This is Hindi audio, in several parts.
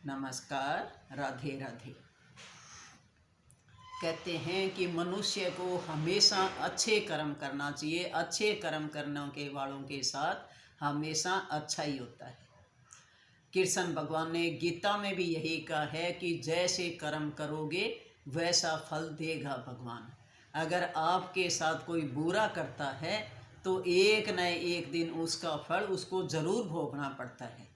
नमस्कार। राधे राधे। कहते हैं कि मनुष्य को हमेशा अच्छे कर्म करना चाहिए। अच्छे कर्म करने के वालों के साथ हमेशा अच्छा ही होता है। कृष्ण भगवान ने गीता में भी यही कहा है कि जैसे कर्म करोगे वैसा फल देगा भगवान। अगर आपके साथ कोई बुरा करता है तो एक न एक दिन उसका फल उसको ज़रूर भोगना पड़ता है।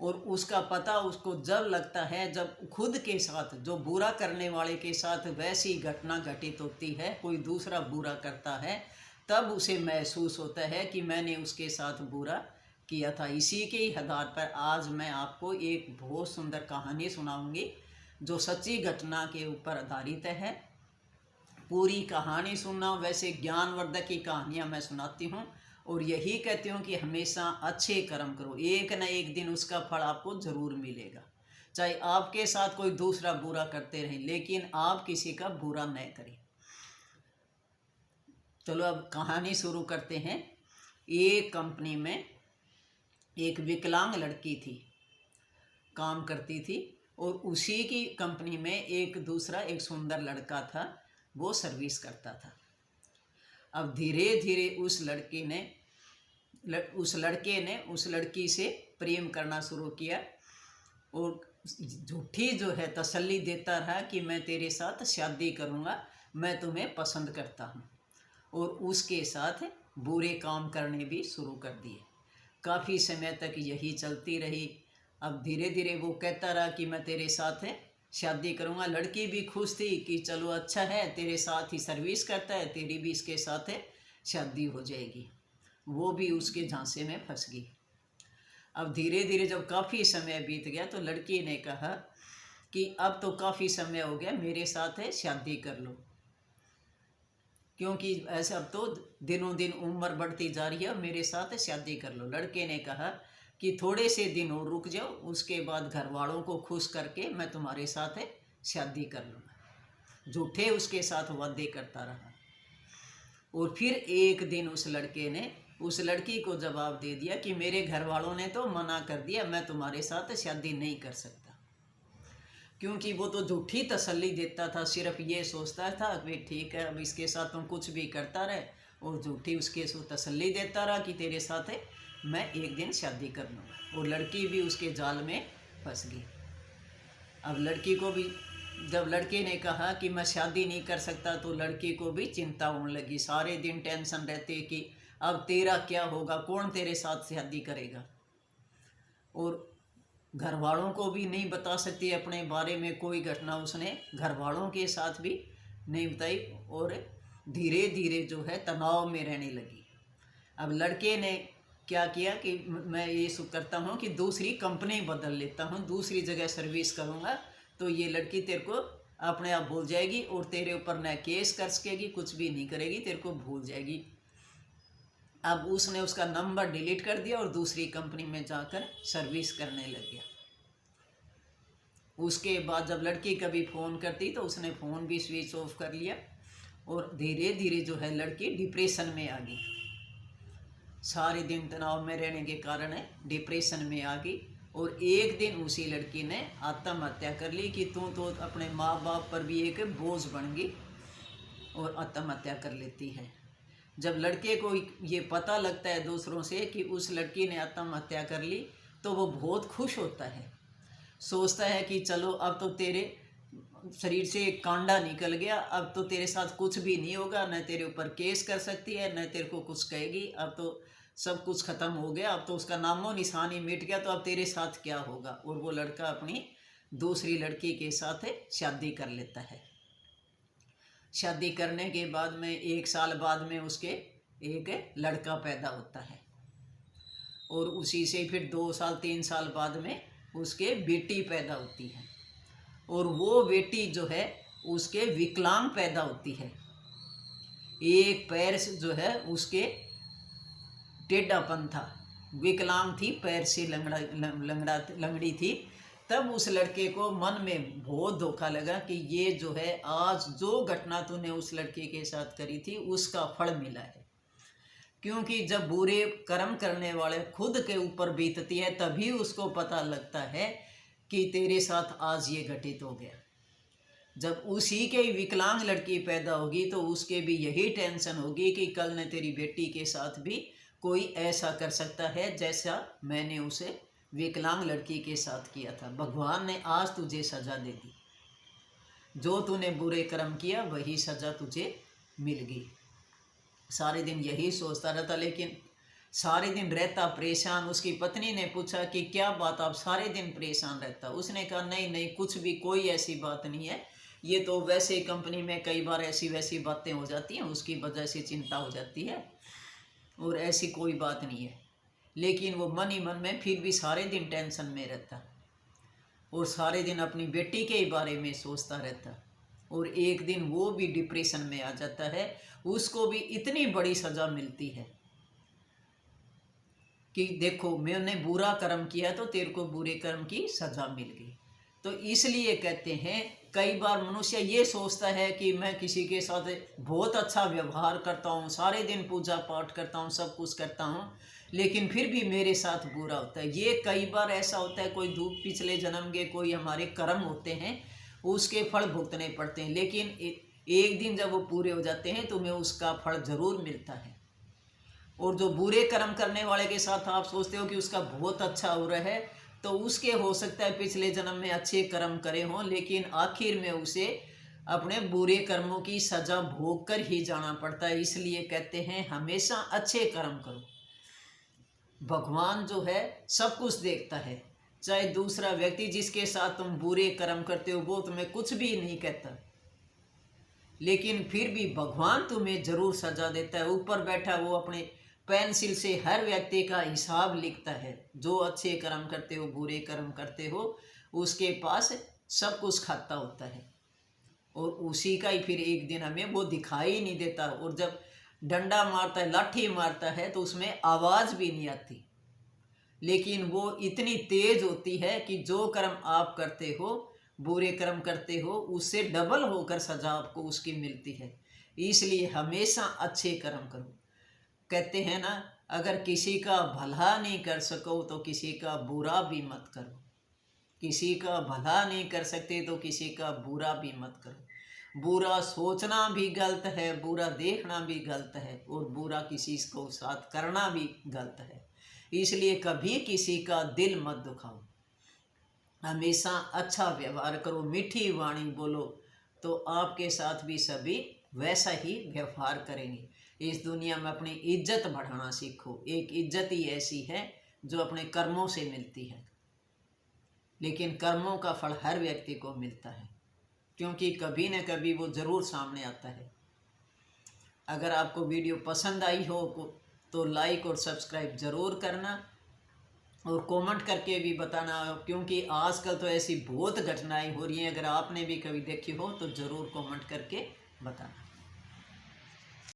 और उसका पता उसको जब लगता है जब खुद के साथ, जो बुरा करने वाले के साथ वैसी घटना घटित होती है, कोई दूसरा बुरा करता है, तब उसे महसूस होता है कि मैंने उसके साथ बुरा किया था। इसी के ही आधार पर आज मैं आपको एक बहुत सुंदर कहानी सुनाऊंगी जो सच्ची घटना के ऊपर आधारित है। पूरी कहानी सुनना, वैसे ज्ञानवर्धक की कहानियाँ मैं सुनाती हूँ और यही कहती हूँ कि हमेशा अच्छे कर्म करो, एक न एक दिन उसका फल आपको ज़रूर मिलेगा। चाहे आपके साथ कोई दूसरा बुरा करते रहे, लेकिन आप किसी का बुरा न करें। चलो अब कहानी शुरू करते हैं। एक कंपनी में एक विकलांग लड़की थी, काम करती थी, और उसी की कंपनी में एक दूसरा एक सुंदर लड़का था, वो सर्विस करता था। अब धीरे धीरे उस लड़के ने उस लड़की से प्रेम करना शुरू किया और झूठी जो है तसल्ली देता रहा कि मैं तेरे साथ शादी करूँगा, मैं तुम्हें पसंद करता हूँ, और उसके साथ बुरे काम करने भी शुरू कर दिए। काफ़ी समय तक यही चलती रही। अब धीरे धीरे वो कहता रहा कि मैं तेरे साथ शादी करूँगा। लड़की भी खुश थी कि चलो अच्छा है, तेरे साथ ही सर्विस करता है, तेरी भी इसके साथ शादी हो जाएगी। वो भी उसके झांसे में फंस गई। अब धीरे धीरे जब काफ़ी समय बीत गया तो लड़की ने कहा कि अब तो काफ़ी समय हो गया, मेरे साथ शादी कर लो, क्योंकि ऐसे अब तो दिनों दिन उम्र बढ़ती जा रही है, मेरे साथ शादी कर लो। लड़के ने कहा कि थोड़े से दिन और रुक जाओ, उसके बाद घर वालों को खुश करके मैं तुम्हारे साथ शादी कर लूँगा। झूठे उसके साथ वादे करता रहा। और फिर एक दिन उस लड़के ने उस लड़की को जवाब दे दिया कि मेरे घर वालों ने तो मना कर दिया, मैं तुम्हारे साथ शादी नहीं कर सकता। क्योंकि वो तो झूठी तसल्ली देता था, सिर्फ ये सोचता था कि ठीक है, अब इसके साथ तुम कुछ भी करता रहे, और झूठी उसके तसल्ली देता रहा कि तेरे साथ मैं एक दिन शादी कर लूँगा। और लड़की भी उसके जाल में फंस गई। अब लड़की को भी, जब लड़के ने कहा कि मैं शादी नहीं कर सकता, तो लड़की को भी चिंता होने लगी। सारे दिन टेंशन रहती कि अब तेरा क्या होगा, कौन तेरे साथ शादी करेगा। और घर वालों को भी नहीं बता सकती अपने बारे में कोई घटना, उसने घर वालों के साथ भी नहीं बताई, और धीरे धीरे जो है तनाव में रहने लगी। अब लड़के ने क्या किया कि मैं ये करता हूँ कि दूसरी कंपनी बदल लेता हूँ, दूसरी जगह सर्विस करूँगा, तो ये लड़की तेरे को अपने आप भूल जाएगी और तेरे ऊपर न केस कर सकेगी, कुछ भी नहीं करेगी, तेरे को भूल जाएगी। अब उसने उसका नंबर डिलीट कर दिया और दूसरी कंपनी में जाकर सर्विस करने लग गया। उसके बाद जब लड़की कभी फ़ोन करती तो उसने फ़ोन भी स्विच ऑफ कर लिया, और धीरे धीरे जो है लड़की डिप्रेशन में आ गई। सारे दिन तनाव में रहने के कारण डिप्रेशन में आ गई। और एक दिन उसी लड़की ने आत्महत्या कर ली कि तू तो अपने माँ बाप पर भी एक बोझ बन गई, और आत्महत्या कर लेती है। जब लड़के को ये पता लगता है दूसरों से कि उस लड़की ने आत्महत्या कर ली, तो वो बहुत खुश होता है। सोचता है कि चलो अब तो तेरे शरीर से एक कांडा निकल गया, अब तो तेरे साथ कुछ भी नहीं होगा, न तेरे ऊपर केस कर सकती है, न तेरे को कुछ कहेगी, अब तो सब कुछ ख़त्म हो गया, अब तो उसका नामो निशान ही मिट गया, तो अब तेरे साथ क्या होगा। और वो लड़का अपनी दूसरी लड़की के साथ शादी कर लेता है। शादी करने के बाद में 1 साल बाद में उसके एक लड़का पैदा होता है, और उसी से फिर 2 साल 3 साल बाद में उसके बेटी पैदा होती है, और वो बेटी जो है उसके विकलांग पैदा होती है। एक पैर से जो है उसके टेढ़ापन था, विकलांग थी, पैर से लंगड़ी थी। तब उस लड़के को मन में बहुत धोखा लगा कि ये जो है आज जो घटना तूने उस लड़के के साथ करी थी उसका फल मिला है। क्योंकि जब बुरे कर्म करने वाले खुद के ऊपर बीतती है तभी उसको पता लगता है कि तेरे साथ आज ये घटित हो गया। जब उसी के विकलांग लड़की पैदा होगी तो उसके भी यही टेंशन होगी कि कल ने तेरी बेटी के साथ भी कोई ऐसा कर सकता है जैसा मैंने उसे विकलांग लड़की के साथ किया था। भगवान ने आज तुझे सजा दे दी, जो तूने बुरे कर्म किया वही सजा तुझे मिल गई। सारे दिन यही सोचता रहता, लेकिन सारे दिन रहता परेशान। उसकी पत्नी ने पूछा कि क्या बात, आप सारे दिन परेशान रहता? उसने कहा नहीं नहीं, कुछ भी, कोई ऐसी बात नहीं है, ये तो वैसे ही कंपनी में कई बार ऐसी वैसी बातें हो जाती हैं, उसकी वजह से चिंता हो जाती है, और ऐसी कोई बात नहीं है। लेकिन वो मन ही मन में फिर भी सारे दिन टेंशन में रहता और सारे दिन अपनी बेटी के बारे में सोचता रहता। और एक दिन वो भी डिप्रेशन में आ जाता है। उसको भी इतनी बड़ी सज़ा मिलती है कि देखो मैंने बुरा कर्म किया तो तेरे को बुरे कर्म की सज़ा मिल गई। तो इसलिए कहते हैं कई बार मनुष्य ये सोचता है कि मैं किसी के साथ बहुत अच्छा व्यवहार करता हूँ, सारे दिन पूजा पाठ करता हूँ, सब कुछ करता हूँ, लेकिन फिर भी मेरे साथ बुरा होता है। ये कई बार ऐसा होता है, कोई पिछले जन्म के कोई हमारे कर्म होते हैं, उसके फल भुगतने पड़ते हैं, लेकिन एक दिन जब वो पूरे हो जाते हैं तो हमें उसका फल जरूर मिलता है। और जो बुरे कर्म करने वाले के साथ आप सोचते हो कि उसका बहुत अच्छा हो रहा है, तो उसके हो सकता है पिछले जन्म में अच्छे कर्म करे हों, लेकिन आखिर में उसे अपने बुरे कर्मों की सजा भोग कर ही जाना पड़ता है। इसलिए कहते हैं हमेशा अच्छे कर्म करो। भगवान जो है सब कुछ देखता है। चाहे दूसरा व्यक्ति जिसके साथ तुम बुरे कर्म करते हो वो तुम्हें कुछ भी नहीं कहता, लेकिन फिर भी भगवान तुम्हें जरूर सजा देता है। ऊपर बैठा वो अपने पेंसिल से हर व्यक्ति का हिसाब लिखता है। जो अच्छे कर्म करते हो, बुरे कर्म करते हो, उसके पास सब कुछ खाता होता है, और उसी का ही फिर एक दिन हमें वो दिखाई नहीं देता। और जब डंडा मारता है, लाठी मारता है, तो उसमें आवाज़ भी नहीं आती, लेकिन वो इतनी तेज होती है कि जो कर्म आप करते हो, बुरे कर्म करते हो, उससे डबल होकर सजा आपको उसकी मिलती है। इसलिए हमेशा अच्छे कर्म करो। कहते हैं ना, अगर किसी का भला नहीं कर सको तो किसी का बुरा भी मत करो। किसी का भला नहीं कर सकते तो किसी का बुरा भी मत करो। बुरा सोचना भी गलत है, बुरा देखना भी गलत है, और बुरा किसी को साथ करना भी गलत है। इसलिए कभी किसी का दिल मत दुखाओ, हमेशा अच्छा व्यवहार करो, मीठी वाणी बोलो, तो आपके साथ भी सभी वैसा ही व्यवहार करेंगे। इस दुनिया में अपनी इज्जत बढ़ाना सीखो। एक इज्जत ही ऐसी है जो अपने कर्मों से मिलती है, लेकिन कर्मों का फल हर व्यक्ति को मिलता है, क्योंकि कभी न कभी वो ज़रूर सामने आता है। अगर आपको वीडियो पसंद आई हो तो लाइक और सब्सक्राइब ज़रूर करना, और कमेंट करके भी बताना, क्योंकि आजकल तो ऐसी बहुत घटनाएं हो रही हैं। अगर आपने भी कभी देखी हो तो ज़रूर कमेंट करके बताना।